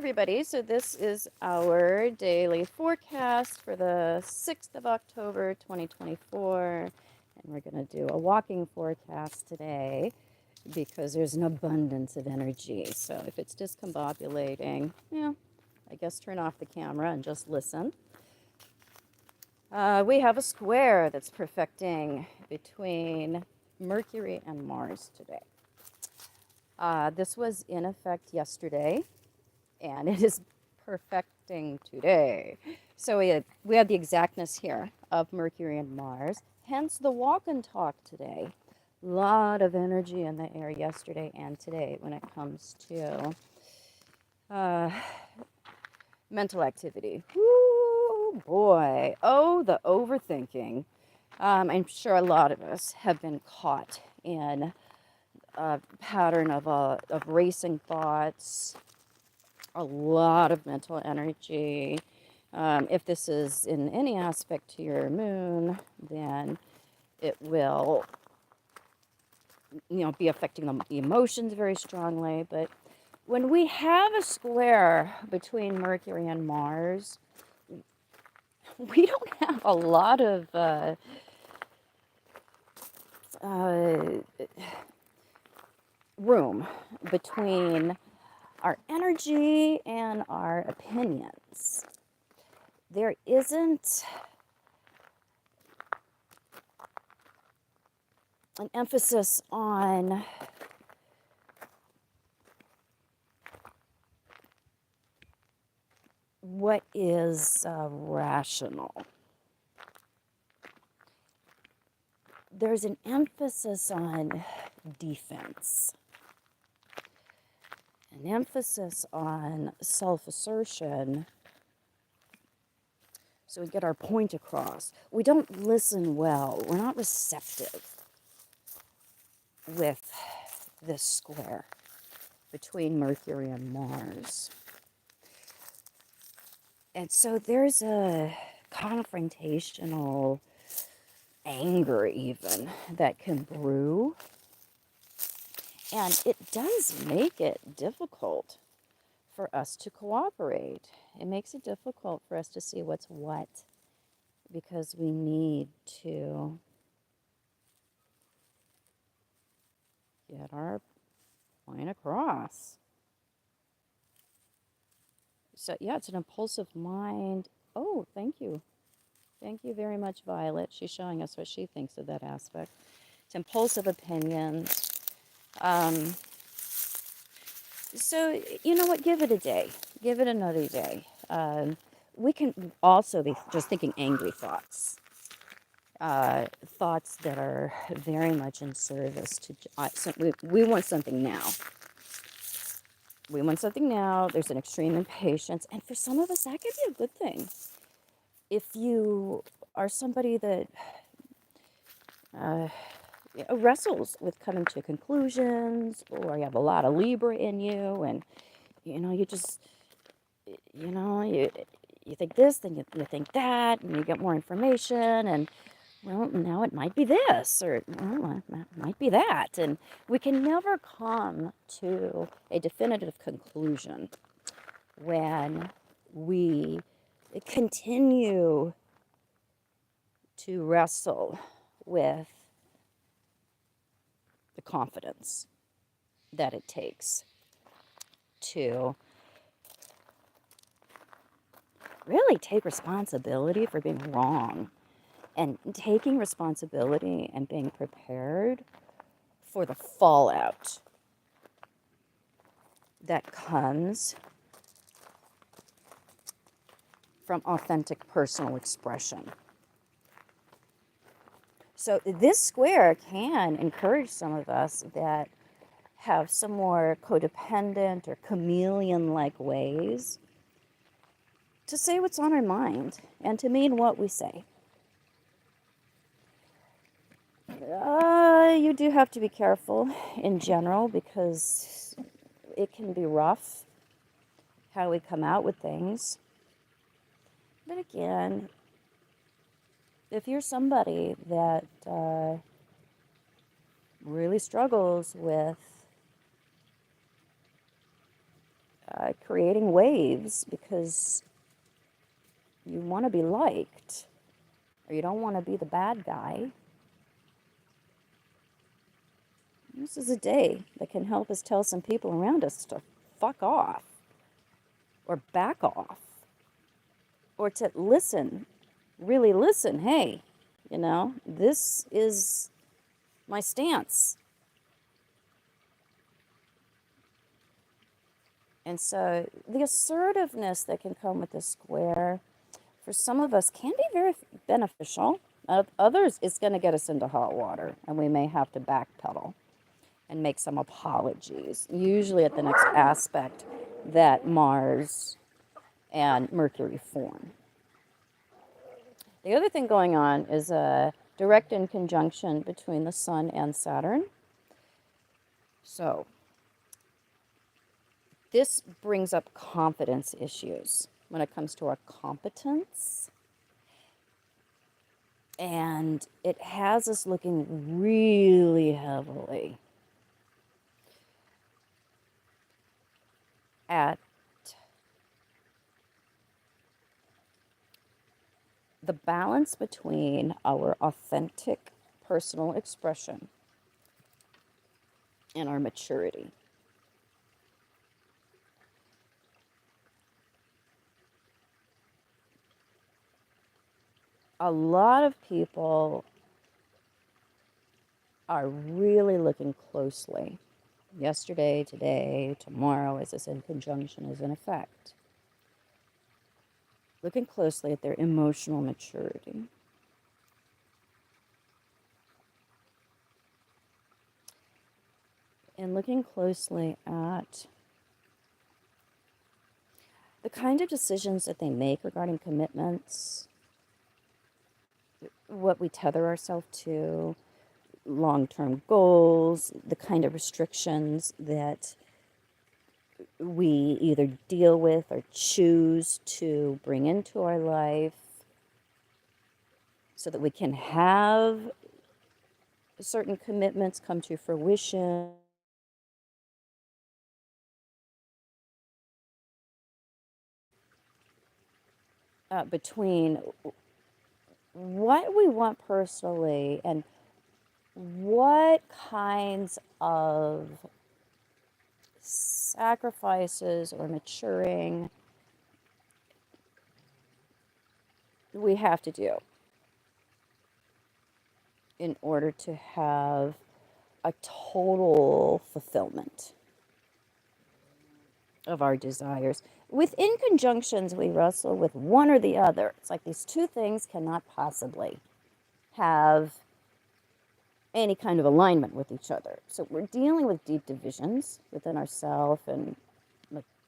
everybody. So this is our daily forecast for the 6th of October 2024. And we're going to do a walking forecast today because there's an abundance of energy. So if it's discombobulating, I guess turn off the camera and just listen. We have a square that's perfecting between Mercury and Mars today. This was in effect yesterday, and it is perfecting today. So we had the exactness here of Mercury and Mars, hence the walk and talk today. A lot of energy in the air yesterday and today when it comes to mental activity. Woo, boy. Oh, the overthinking. I'm sure a lot of us have been caught in a pattern of racing thoughts, a lot of mental energy. If this is in any aspect to your moon, then it will, be affecting the emotions very strongly. But when we have a square between Mercury and Mars, we don't have a lot of room between our energy and our opinions. There isn't an emphasis on what is rational. There's an emphasis on defense, an emphasis on self-assertion, so we get our point across. We don't listen well. We're not receptive with this square between Mercury and Mars. And so there's a confrontational anger even that can brew. And it does make it difficult for us to cooperate. It makes it difficult for us to see what's what because we need to get our point across. So, yeah, it's an impulsive mind. Oh, thank you. Thank you very much, Violet. She's showing us what she thinks of that aspect. It's impulsive opinions. So, you know what? Give it a day. Give it another day. We can also be just thinking angry thoughts. Thoughts that are very much in service to... So we want something now. We want something now. There's an extreme impatience. And for some of us, that could be a good thing. If you are somebody that wrestles with coming to conclusions, or you have a lot of Libra in you, and, you just, you think this, then you think that, and you get more information, and, well, now it might be this, or, well, it might be that. And we can never come to a definitive conclusion when we continue to wrestle with the confidence that it takes to really take responsibility for being wrong, and taking responsibility and being prepared for the fallout that comes from authentic personal expression. So this square can encourage some of us that have some more codependent or chameleon-like ways to say what's on our mind and to mean what we say. You do have to be careful in general because it can be rough how we come out with things. But again, if you're somebody that really struggles with creating waves because you want to be liked or you don't want to be the bad guy. This is a day that can help us tell some people around us to fuck off or back off or to listen, really listen. Hey, this is my stance. And so the assertiveness that can come with the square for some of us can be very beneficial. Others, it's going to get us into hot water, and we may have to backpedal and make some apologies, usually at the next aspect that Mars and Mercury form. The other thing going on is a direct in conjunction between the Sun and Saturn. So this brings up confidence issues when it comes to our competence. And it has us looking really heavily at the balance between our authentic personal expression and our maturity. A lot of people are really looking closely yesterday, today, tomorrow, as this in conjunction is in effect, looking closely at their emotional maturity. And looking closely at the kind of decisions that they make regarding commitments, what we tether ourselves to, long-term goals, the kind of restrictions that we either deal with or choose to bring into our life so that we can have certain commitments come to fruition. Between what we want personally and what kinds of sacrifices or maturing we have to do in order to have a total fulfillment of our desires. Within conjunctions, we wrestle with one or the other. It's like these two things cannot possibly have any kind of alignment with each other. So we're dealing with deep divisions within ourselves and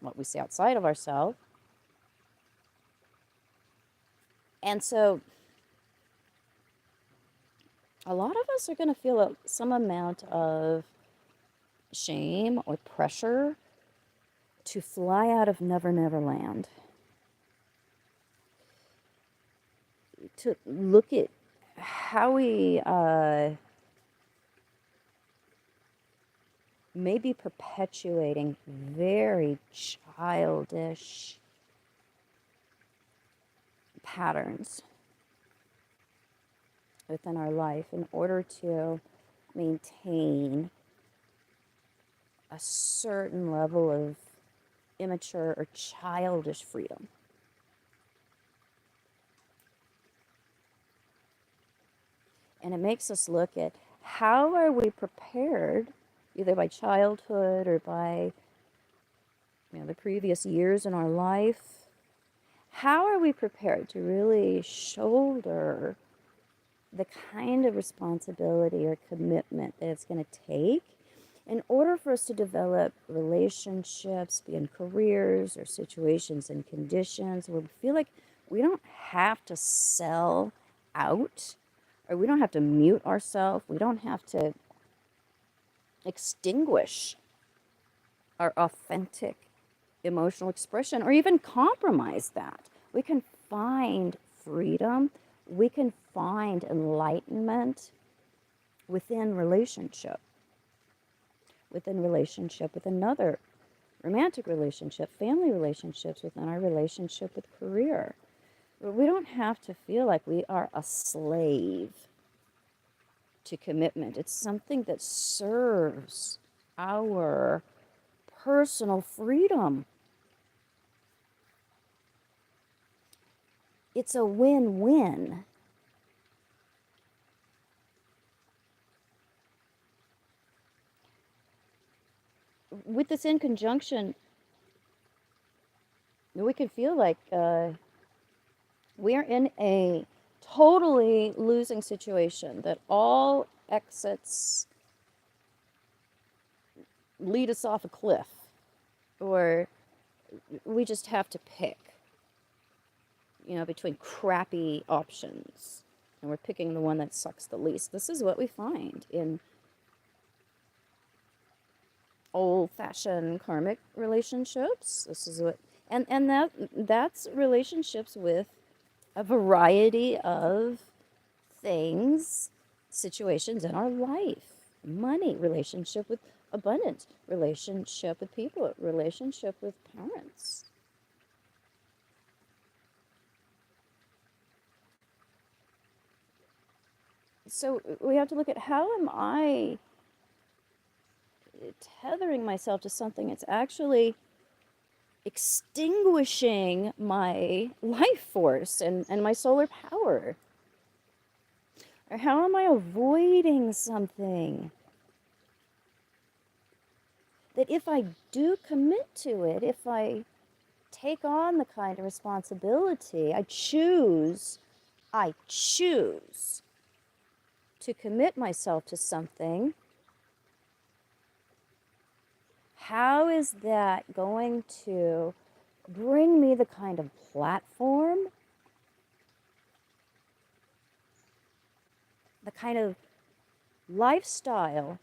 what we see outside of ourselves. And so a lot of us are going to feel some amount of shame or pressure to fly out of Never Never Land, to look at how we may be perpetuating very childish patterns within our life in order to maintain a certain level of immature or childish freedom. And it makes us look at how are we prepared, either by childhood or by the previous years in our life, how are we prepared to really shoulder the kind of responsibility or commitment that it's going to take in order for us to develop relationships, be in careers or situations and conditions where we feel like we don't have to sell out, or we don't have to mute ourselves, we don't have to extinguish our authentic emotional expression or even compromise that. We can find freedom, we can find enlightenment within relationship with another romantic relationship, family relationships, within our relationship with career. We don't have to feel like we are a slave to commitment. It's something that serves our personal freedom. It's a win-win. With this in conjunction, we can feel like we're in a totally losing situation, that all exits lead us off a cliff, or we just have to pick, between crappy options, and we're picking the one that sucks the least. This is what we find in old-fashioned karmic relationships. This is what, and that's relationships with a variety of things, situations in our life. Money, relationship with abundance, relationship with people, relationship with parents. So we have to look at, how am I tethering myself to something that's actually extinguishing my life force and my solar power? Or how am I avoiding something that, if I do commit to it, if I take on the kind of responsibility, I choose to commit myself to something, how is that going to bring me the kind of platform, the kind of lifestyle,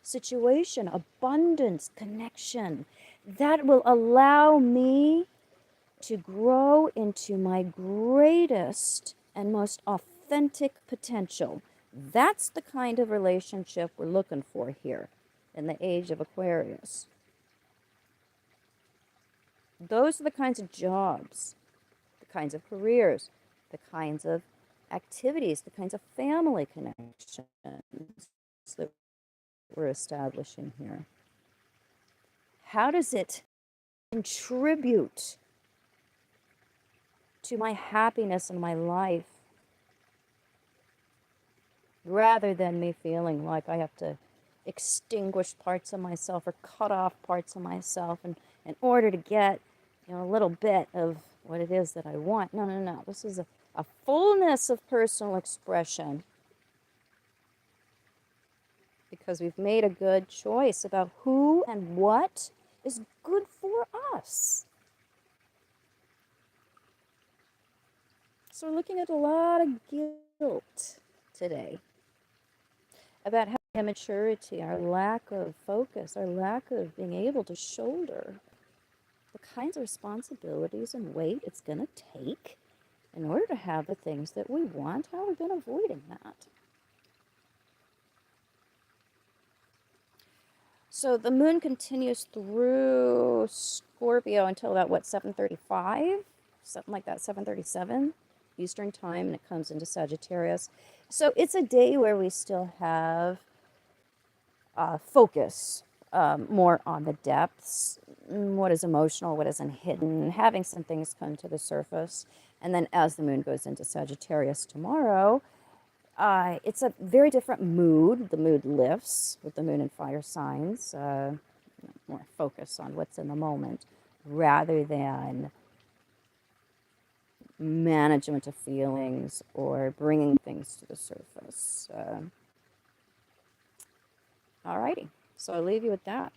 situation, abundance, connection, that will allow me to grow into my greatest and most authentic potential? That's the kind of relationship we're looking for here in the age of Aquarius. Those are the kinds of jobs, the kinds of careers, the kinds of activities, the kinds of family connections that we're establishing here. How does it contribute to my happiness in my life, rather than me feeling like I have to extinguish parts of myself or cut off parts of myself in order to get a little bit of what it is that I want? No, no, no. This is a fullness of personal expression, because we've made a good choice about who and what is good for us. So we're looking at a lot of guilt today about how immaturity, our lack of focus, our lack of being able to shoulder the kinds of responsibilities and weight it's going to take in order to have the things that we want. How are we going to avoid that? So the moon continues through Scorpio until about, 7:35? Something like that, 7:37 Eastern time, and it comes into Sagittarius. So it's a day where we still have focus more on the depths, what is emotional, what isn't hidden, having some things come to the surface. And then as the moon goes into Sagittarius tomorrow, it's a very different mood. The mood lifts with the moon in fire signs, more focus on what's in the moment rather than management of feelings or bringing things to the surface. Alrighty, so I'll leave you with that.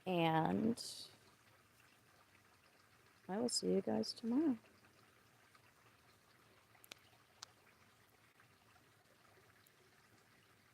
And I will see you guys tomorrow.